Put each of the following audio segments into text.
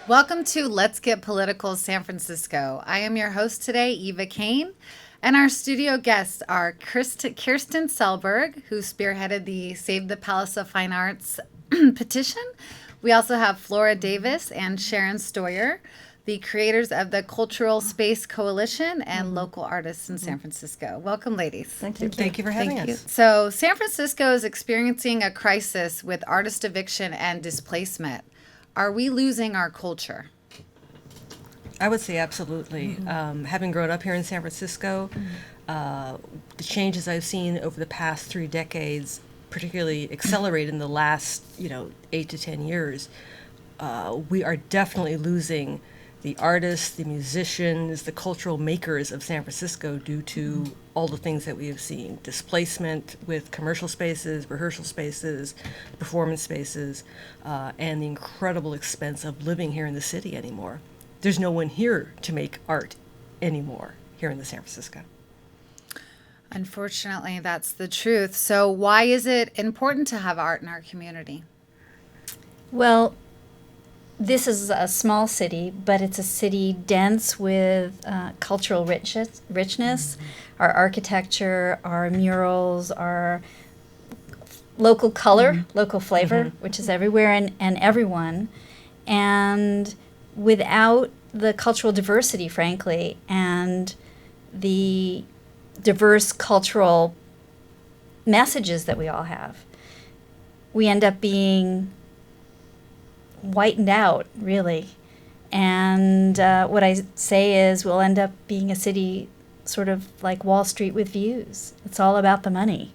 Welcome to Let's Get Political San Francisco. I am your host today, Eva Kane, and our studio guests are Kirsten Selberg, who spearheaded the Save the Palace of Fine Arts petition. We also have Flora Davis and Sharon Steuer, the creators of the Cultural Space Coalition and local artists in San Francisco. Welcome, ladies. Thank you. Thank you for having us. So, San Francisco is experiencing a crisis with artist eviction and displacement. Are we losing our culture? I would say absolutely. Having grown up here in San Francisco, the changes I've seen over the past 3 decades, particularly accelerated in the last, 8 to 10 years, we are definitely losing the artists, the musicians, the cultural makers of San Francisco due to all the things that we have seen. Displacement with commercial spaces, rehearsal spaces, performance spaces, and the incredible expense of living here in the city anymore. There's no one here to make art anymore here in the San Francisco. Unfortunately, that's the truth. So why is it important to have art in our community? Well, this is a small city, but it's a city dense with cultural richness. Our architecture, our murals, our local color, local flavor, which is everywhere and everyone. And without the cultural diversity, frankly, and the diverse cultural messages that we all have, we end up being whitened out, really. And what I say is we'll end up being a city sort of like Wall Street with views. It's all about the money.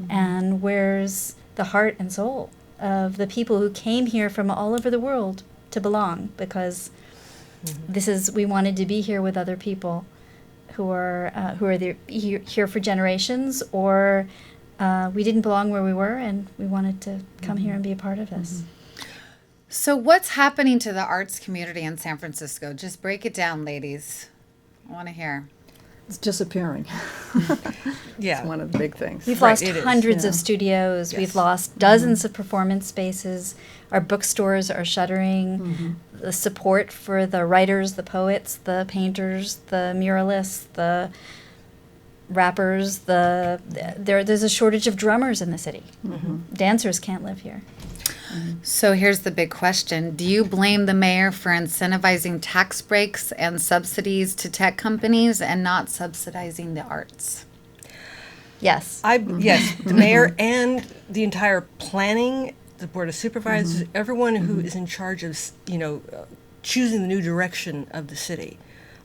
And where's the heart and soul of the people who came here from all over the world to belong? Because we wanted to be here with other people who are here for generations, or we didn't belong where we were, and we wanted to come here and be a part of this. So what's happening to the arts community in San Francisco? Just break it down, ladies. I want to hear. It's disappearing. Yeah. It's one of the big things. We've Right, lost it is. hundreds Yeah. of studios. We've Yes. lost dozens of performance spaces. Our bookstores are shuttering. The support for the writers, the poets, the painters, the muralists, the rappers, there's a shortage of drummers in the city. Dancers can't live here. So here's the big question. Do you blame the mayor for incentivizing tax breaks and subsidies to tech companies and not subsidizing the arts? Yes. Yes, the mayor and the entire planning, the board of supervisors, everyone who is in charge of, choosing the new direction of the city.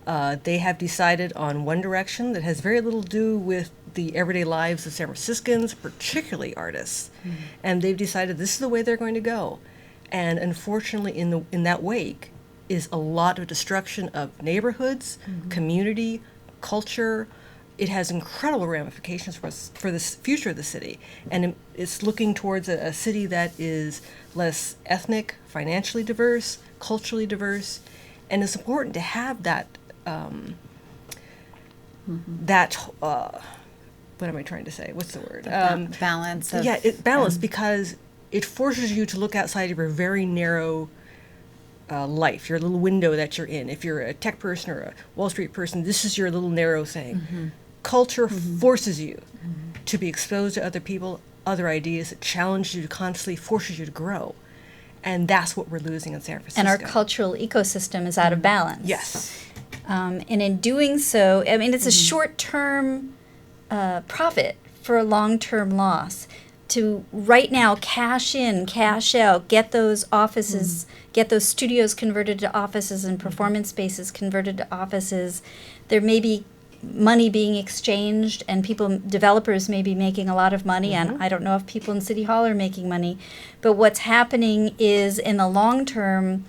They have decided on one direction that has very little to do with the everyday lives of San Franciscans, particularly artists. And they've decided this is the way they're going to go. And unfortunately, in that wake is a lot of destruction of neighborhoods, community, culture. It has incredible ramifications for the future of the city. And it's looking towards a city that is less ethnic, financially diverse, culturally diverse. And it's important to have that what am I trying to say? What's the word? Balance of... Balance, because it forces you to look outside of your very narrow life, your little window that you're in. If you're a tech person or a Wall Street person, this is your little narrow thing. Culture forces you to be exposed to other people, other ideas. It challenges you, constantly forces you to grow. And that's what we're losing in San Francisco. And our cultural ecosystem is out of balance. Yes. And in doing so, I mean, it's a short-term profit for a long-term loss. To right now cash in, cash out, get those offices, get those studios converted to offices and performance spaces converted to offices. There may be money being exchanged, and developers may be making a lot of money, and I don't know if people in City Hall are making money. But what's happening is, in the long term,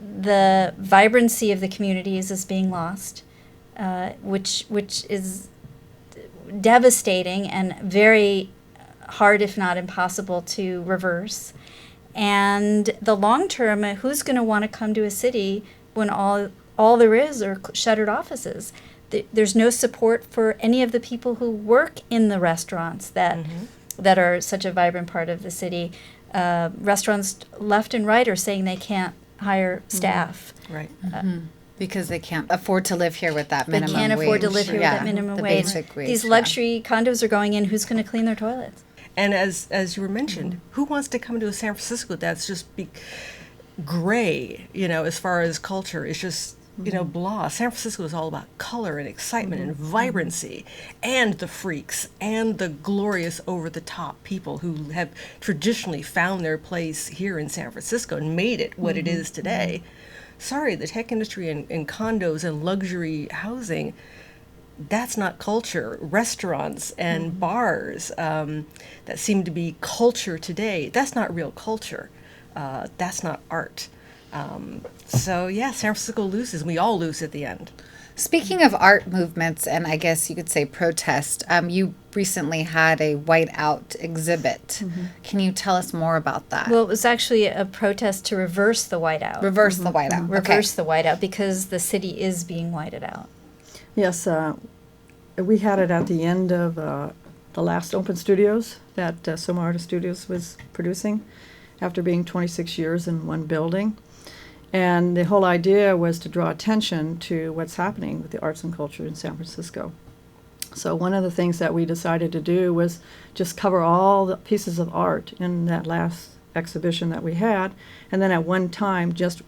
the vibrancy of the communities is being lost, which is devastating and very hard, if not impossible, to reverse. And the long term, who's going to want to come to a city when all there is are shuttered offices? There's no support for any of the people who work in the restaurants that are such a vibrant part of the city. Restaurants left and right are saying they can't hire staff. Right. Because they can't afford to live here with that They minimum can't afford to wage. live here with that minimum the wage. basic wage. These yeah. luxury condos are going in. Who's going to clean their toilets? And as you were mentioned, who wants to come to a San Francisco that's just gray, as far as culture? It's just, blah. San Francisco is all about color and excitement and vibrancy and the freaks and the glorious over-the-top people who have traditionally found their place here in San Francisco and made it what it is today. Sorry, the tech industry and condos and luxury housing, that's not culture. Restaurants and bars that seem to be culture today, that's not real culture. That's not art. So yeah, San Francisco loses. We all lose at the end. Speaking of art movements, and I guess you could say protest, you recently had a whiteout exhibit. Can you tell us more about that? Well, it was actually a protest to reverse the whiteout. Reverse the whiteout. Reverse the whiteout because the city is being whited out. Yes, we had it at the end of the last open studios that Soma Artist Studios was producing after being 26 years in one building. And the whole idea was to draw attention to what's happening with the arts and culture in San Francisco. So one of the things that we decided to do was just cover all the pieces of art in that last exhibition that we had, and then at one time just,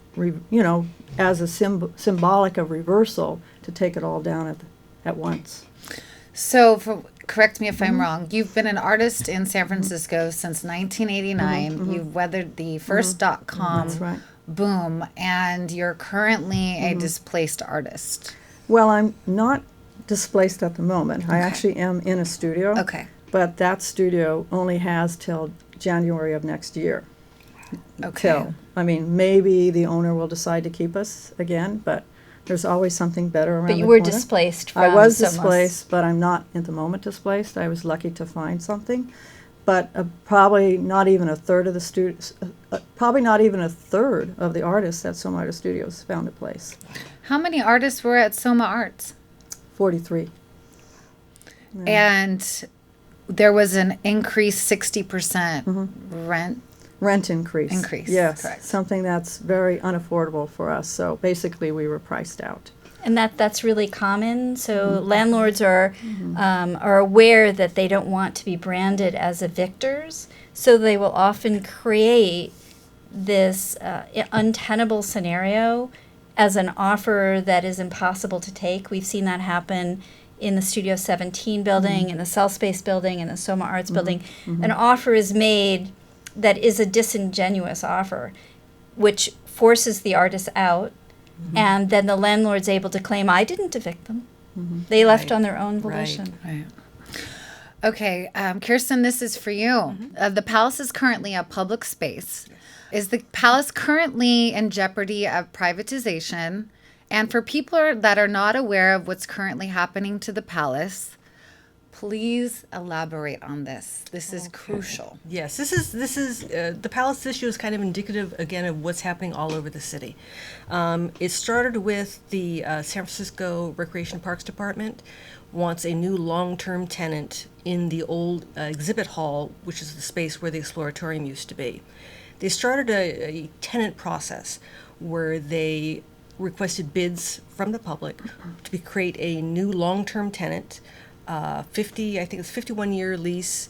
as a symbolic of reversal, to take it all down at once. So, correct me if I'm wrong, you've been an artist in San Francisco since 1989. You've weathered the first .com That's right. boom, and you're currently a displaced artist. Well, I'm not displaced at the moment. I actually am in a studio. Okay. But that studio only has till January of next year. Okay. Maybe the owner will decide to keep us again, but there's always something better around But you the were corner. displaced from I was Soma's. displaced, but I'm not at the moment displaced. I was lucky to find something. But probably not even a third of the students, probably not even a third of the artists at Soma Artist Studios found a place. How many artists were at Soma Arts? 43. And there was an increase, 60% rent. Rent increase. Increase, Yes, correct. something that's very unaffordable for us. So basically, we were priced out. And that's really common. So landlords are aware that they don't want to be branded as evictors, so they will often create this untenable scenario as an offer that is impossible to take. We've seen that happen in the Studio 17 building, in the Cell Space building, in the Soma Arts building. An offer is made that is a disingenuous offer, which forces the artist out, and then the landlord's able to claim, I didn't evict them. They left on their own volition. Right. Okay, Kirsten, this is for you. The palace is currently a public space. Is the palace currently in jeopardy of privatization? And for people that are not aware of what's currently happening to the palace, please elaborate on this. This is crucial. Yes, this is the palace issue is kind of indicative again of what's happening all over the city. It started with the San Francisco Recreation Parks Department wants a new long-term tenant in the old exhibit hall, which is the space where the Exploratorium used to be. They started a tenant process where they requested bids from the public to create a new long-term tenant. 51-year lease,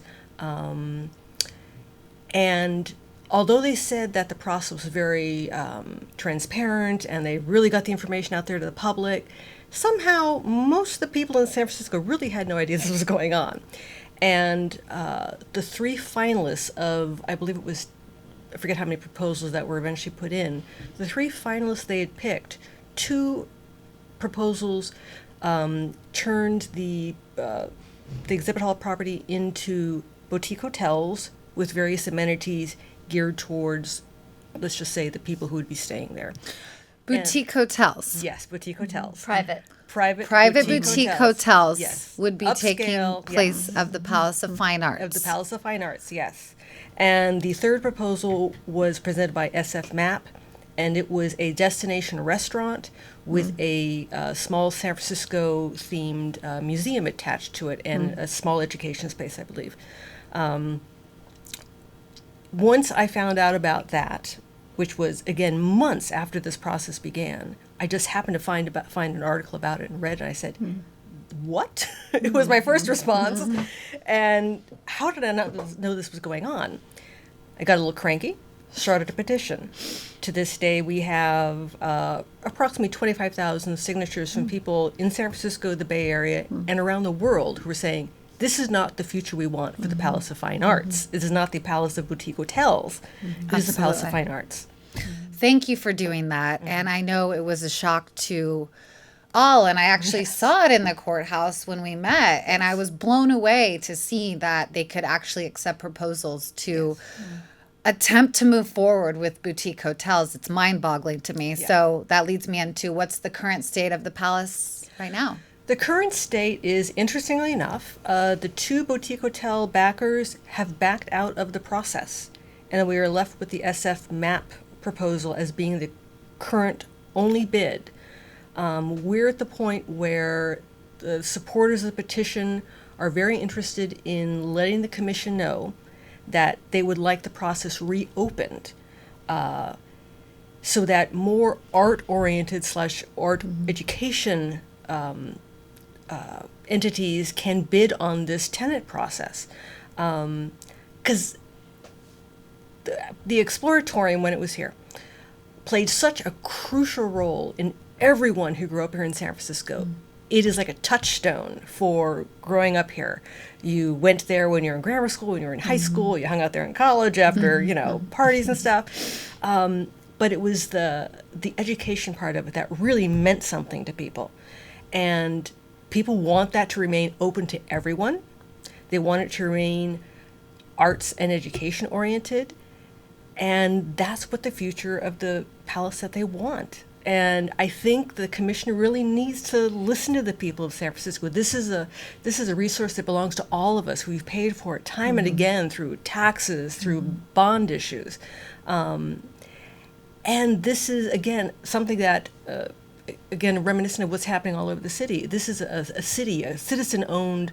and although they said that the process was very transparent and they really got the information out there to the public, somehow most of the people in San Francisco really had no idea this was going on. And the three finalists of, I believe it was, I forget how many proposals that were eventually put in, the three finalists they had picked, two proposals turned the exhibit hall property into boutique hotels with various amenities geared towards, let's just say, the people who would be staying there. Boutique hotels. Yes, boutique hotels. Private. Private boutique hotels Yes. would be Upscale, taking place yes. of the Palace of Fine Arts. Of the Palace of Fine Arts, yes. And the third proposal was presented by SF MAP, and it was a destination restaurant with a small San Francisco-themed museum attached to it and a small education space, I believe. Once I found out about that, which was, again, months after this process began. I just happened to find an article about it and read it, and I said, what? It was my first response. And how did I not know this was going on? I got a little cranky, started a petition. To this day, we have approximately 25,000 signatures from people in San Francisco, the Bay Area, and around the world who are saying, this is not the future we want for the Palace of Fine Arts. This is not the Palace of Boutique Hotels. This is the Palace of Fine Arts. Thank you for doing that. And I know it was a shock to all, and I actually saw it in the courthouse when we met, and I was blown away to see that they could actually accept proposals to attempt to move forward with boutique hotels. It's mind-boggling to me. Yeah. So that leads me into what's the current state of the palace right now? The current state is, interestingly enough, the 2 boutique hotel backers have backed out of the process, and we are left with the SF MAP proposal as being the current only bid. We're at the point where the supporters of the petition are very interested in letting the commission know that they would like the process reopened, so that more art-oriented / art education entities can bid on this tenant process. Because the Exploratorium, when it was here, played such a crucial role in everyone who grew up here in San Francisco. It is like a touchstone for growing up here. You went there when you were in grammar school, when you were in high school, you hung out there in college after, parties and stuff. But it was the education part of it that really meant something to people. And people want that to remain open to everyone. They want it to remain arts and education oriented. And that's what the future of the palace that they want. And I think the commissioner really needs to listen to the people of San Francisco. This is a resource that belongs to all of us. We've paid for it time and again through taxes, through bond issues. And this is, again, something that, again, reminiscent of what's happening all over the city. This is a city, a citizen-owned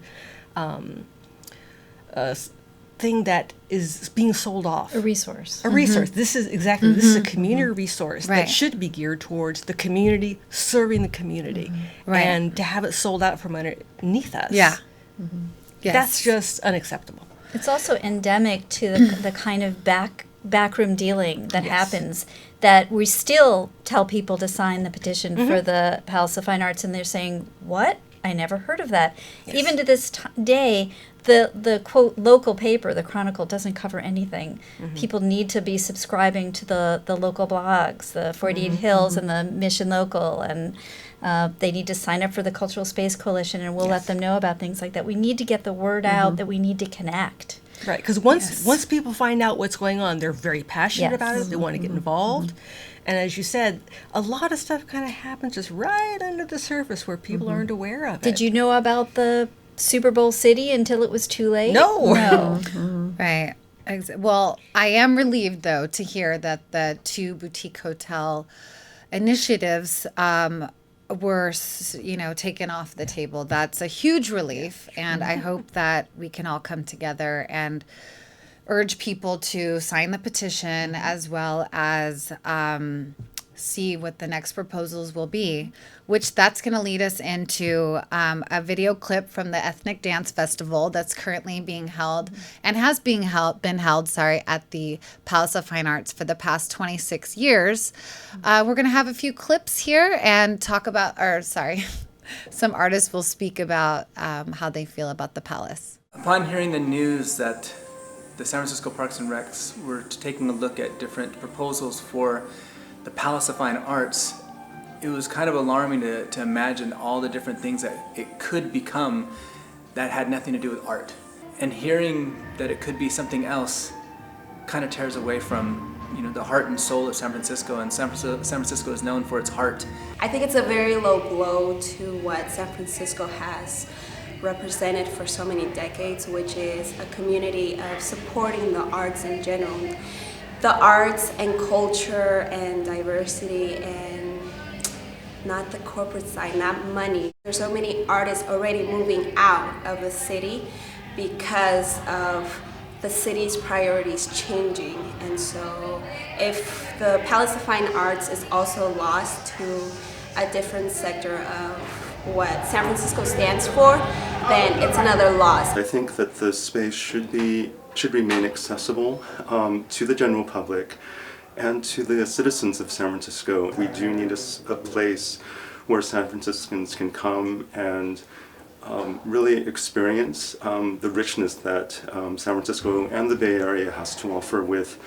thing that is being sold off. A resource. A resource. This is exactly, this is a community resource that should be geared towards the community, serving the community. Right. And to have it sold out from underneath us. Yeah. Yes. That's just unacceptable. It's also endemic to the kind of backroom dealing that happens, that we still tell people to sign the petition for the Palace of Fine Arts, and they're saying, what? I never heard of that. Yes. Even to this day, the quote local paper, the Chronicle, doesn't cover anything. People need to be subscribing to the local blogs, the 48 Hills and the Mission Local, and they need to sign up for the Cultural Space Coalition, and we'll let them know about things like that. We need to get the word out that we need to connect. Right, because once people find out what's going on, they're very passionate about it. They want to get involved. And as you said, a lot of stuff kind of happens just right under the surface where people aren't aware of it. Did you know about the Super Bowl city until it was too late? No. Right. Well, I am relieved, though, to hear that the 2 boutique hotel initiatives were, taken off the table. That's a huge relief, and I hope that we can all come together and urge people to sign the petition, as well as see what the next proposals will be, which that's going to lead us into a video clip from the Ethnic Dance Festival that's currently being held and has been held at the Palace of Fine Arts for the past 26 years. We're going to have a few clips here and talk about, some artists will speak about how they feel about the palace. Upon hearing the news that the San Francisco Parks and Recs were taking a look at different proposals for the Palace of Fine Arts, it was kind of alarming to imagine all the different things that it could become that had nothing to do with art. And hearing that it could be something else kind of tears away from the heart and soul of San Francisco, and San Francisco is known for its heart. I think it's a very low blow to what San Francisco has represented for so many decades, which is a community of supporting the arts in general. The arts and culture and diversity, and not the corporate side, not money. There's so many artists already moving out of the city because of the city's priorities changing. And so if the Palace of Fine Arts is also lost to a different sector of what San Francisco stands for, then it's another loss. I think that the space should remain accessible to the general public and to the citizens of San Francisco. We do need a place where San Franciscans can come and really experience the richness that San Francisco and the Bay Area has to offer with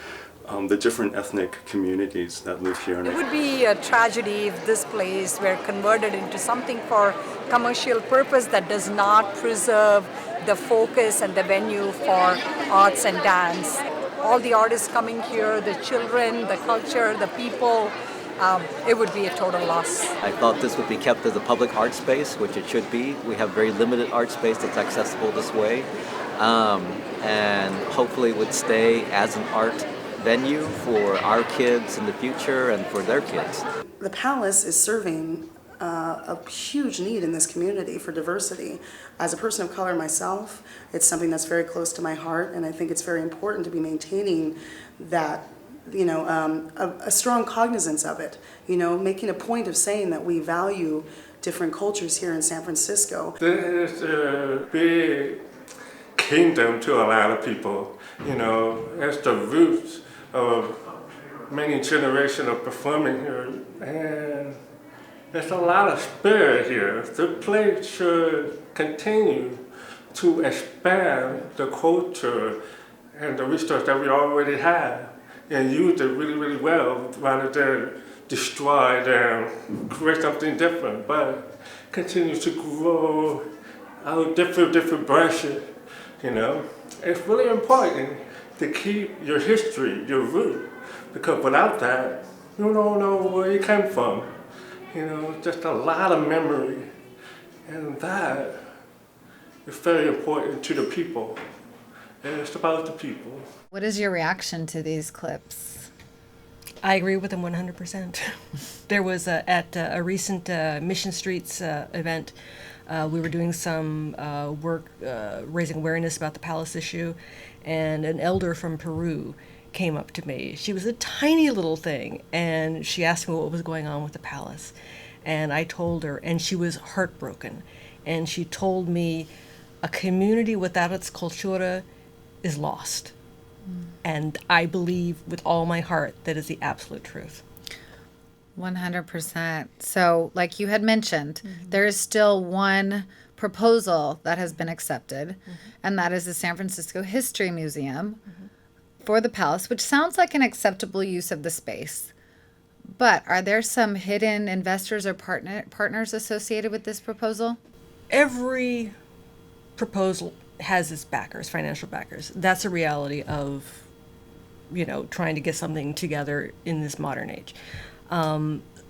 the different ethnic communities that live here. It would be a tragedy if this place were converted into something for commercial purpose that does not preserve the focus and the venue for arts and dance. All the artists coming here, the children, the culture, the people, it would be a total loss. I thought this would be kept as a public art space, which it should be. We have very limited art space that's accessible this way, and hopefully would stay as an art venue for our kids in the future and for their kids. The Palace is serving a huge need in this community for diversity. As a person of color myself, it's something that's very close to my heart, and I think it's very important to be maintaining that, a strong cognizance of it, making a point of saying that we value different cultures here in San Francisco. This is a big kingdom to a lot of people, it's the roots of many generations of performing here, and there's a lot of spirit here. The place should continue to expand the culture and the resource that we already have and use it really, really well rather than destroy it and create something different, but continue to grow out different branches, It's really important to keep your history, your root, because without that, you don't know where you came from. Just a lot of memory, and that is very important to the people. And it's about the people. What is your reaction to these clips? I agree with them 100%. There was at a recent Mission Streets event, we were doing some work raising awareness about the Palace issue, and an elder from Peru came up to me. She was a tiny little thing, and she asked me what was going on with the Palace. And I told her, and she was heartbroken. And she told me a community without its cultura is lost. And I believe with all my heart that is the absolute truth. 100%. So, like you had mentioned, there is still one proposal that has been accepted, and that is the San Francisco History Museum for the Palace, which sounds like an acceptable use of the space. But are there some hidden investors or partners associated with this proposal? Every proposal has its backers, financial backers. That's a reality of, trying to get something together in this modern age.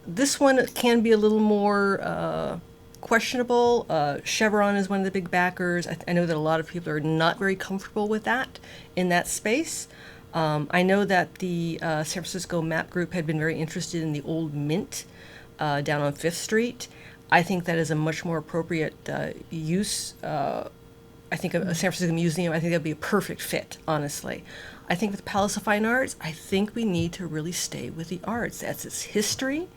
This one can be a little more questionable. Chevron is one of the big backers. I know that a lot of people are not very comfortable with that in that space. I know that the San Francisco Map Group had been very interested in the old Mint down on 5th Street. I think that is a much more appropriate use. I think a San Francisco museum, I think that would be a perfect fit, honestly. I think with the Palace of Fine Arts, I think we need to really stay with the arts. That's its history.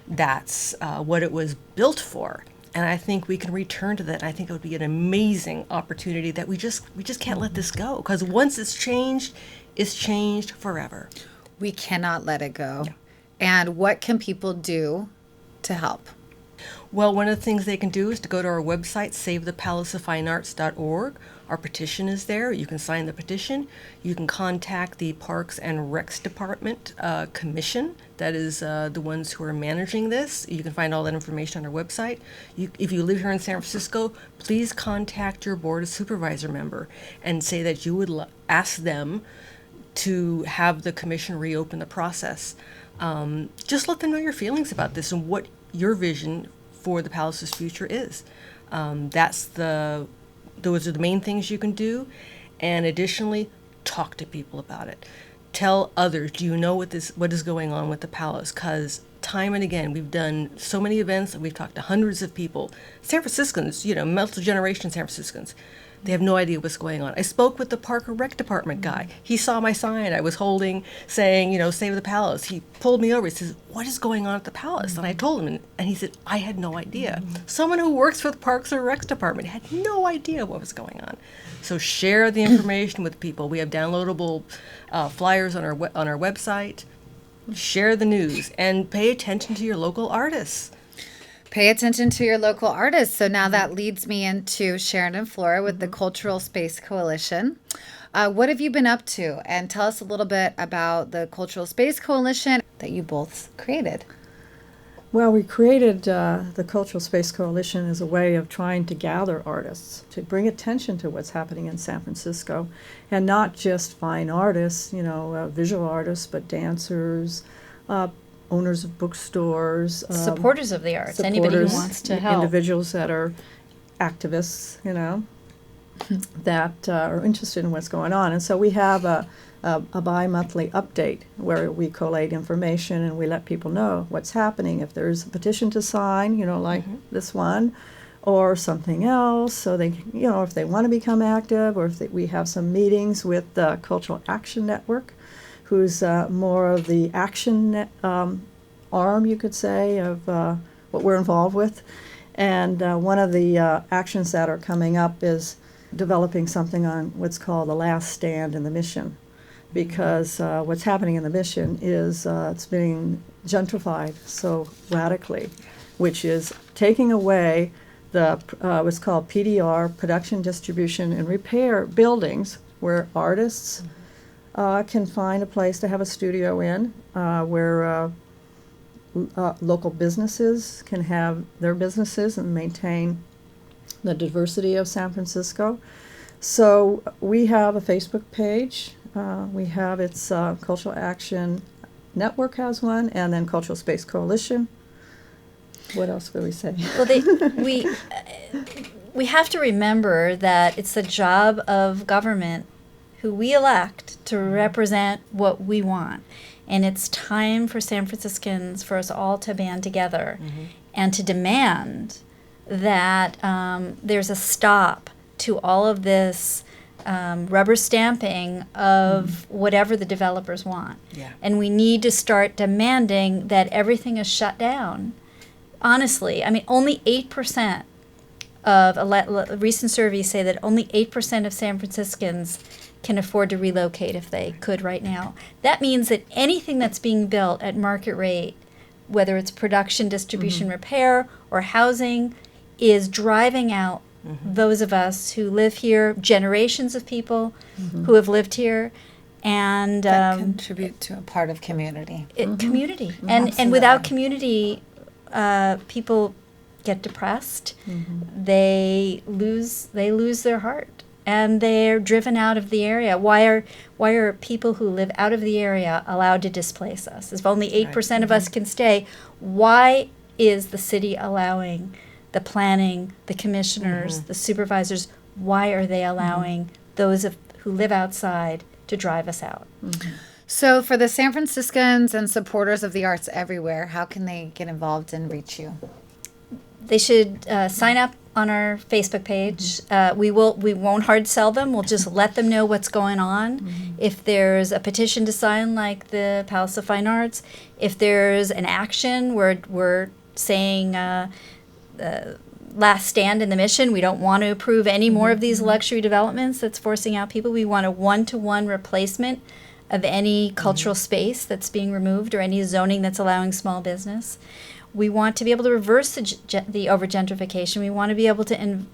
That's what it was built for. And I think we can return to that. I think it would be an amazing opportunity that we just can't let this go. Because once it's changed forever. We cannot let it go. Yeah. And what can people do to help? Well, one of the things they can do is to go to our website, savethepalaceoffinearts.org. Our petition is there. You can sign the petition. You can contact the Parks and Recs Department Commission. That is the ones who are managing this. You can find all that information on our website. If you live here in San Francisco, please contact your Board of Supervisor member and say that you would ask them to have the commission reopen the process. Just let them know your feelings about this and what your vision for the Palace's future is. Those are the main things you can do. And additionally, talk to people about it. Tell others, do you know what is going on with the Palace? Because time and again, we've done so many events and we've talked to hundreds of people. San Franciscans, multi-generation San Franciscans. They have no idea what's going on. I spoke with the Park or Rec Department guy. He saw my sign I was holding saying, Save the Palace. He pulled me over. He says, what is going on at the Palace? And I told him, and he said, I had no idea. Someone who works for the Parks or Rec Department had no idea what was going on. So share the information with people. We have downloadable flyers on our website. Share the news and pay attention to your local artists. Pay attention to your local artists. So now that leads me into Sharon and Flora with the Cultural Space Coalition. What have you been up to? And tell us a little bit about the Cultural Space Coalition that you both created. Well, we created the Cultural Space Coalition as a way of trying to gather artists, to bring attention to what's happening in San Francisco, and not just fine artists, visual artists, but dancers, owners of bookstores, Supporters of the arts, anybody who wants to help. Individuals that are activists, that are interested in what's going on. And so we have a bi-monthly update where we collate information and we let people know what's happening. If there's a petition to sign, like this one, or something else, so they, if they want to become active, or if we have some meetings with the Cultural Action Network, who's more of the action arm, you could say, of what we're involved with. And one of the actions that are coming up is developing something on what's called the last stand in the Mission, because what's happening in the Mission is it's being gentrified so radically, which is taking away the what's called PDR, production, distribution, and repair buildings, where artists can find a place to have a studio in, where local businesses can have their businesses and maintain the diversity of San Francisco. So we have a Facebook page. We have its Cultural Action Network has one, and then Cultural Space Coalition. What else could we say? Well, we have to remember that it's the job of government who we elect to represent what we want. And it's time for San Franciscans, for us all to band together and to demand that there's a stop to all of this rubber stamping of whatever the developers want. Yeah. And we need to start demanding that everything is shut down. Honestly, only 8% of recent surveys say that only 8% of San Franciscans can afford to relocate if they could right now. That means that anything that's being built at market rate, whether it's production, distribution, repair, or housing, is driving out those of us who live here, generations of people who have lived here, and that contribute to a part of community. Community, and without community, people get depressed. They lose their heart, and they're driven out of the area. Why are people who live out of the area allowed to displace us? If only 8% of us can stay, why is the city allowing the planning, the commissioners, the supervisors, why are they allowing those who live outside to drive us out? So for the San Franciscans and supporters of the arts everywhere, how can they get involved and reach you? They should sign up on our Facebook page. We won't hard sell them. We'll just let them know what's going on. If there's a petition to sign, like the Palace of Fine Arts, if there's an action where we're saying last stand in the Mission, we don't want to approve any more of these luxury developments that's forcing out people. We want a one-to-one replacement of any cultural space that's being removed or any zoning that's allowing small business. We want to be able to reverse the over-gentrification. We want to be able to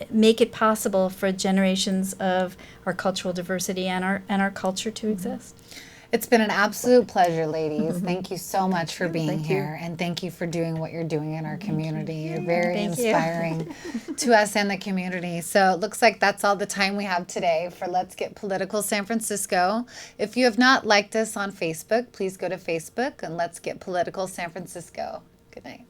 make it possible for generations of our cultural diversity and our culture to exist. It's been an absolute pleasure, ladies. Thank you so much for being here, and thank you for doing what you're doing in our community. You're very inspiring to us and the community. So it looks like that's all the time we have today for Let's Get Political San Francisco. If you have not liked us on Facebook, please go to Facebook and Let's Get Political San Francisco. Good night.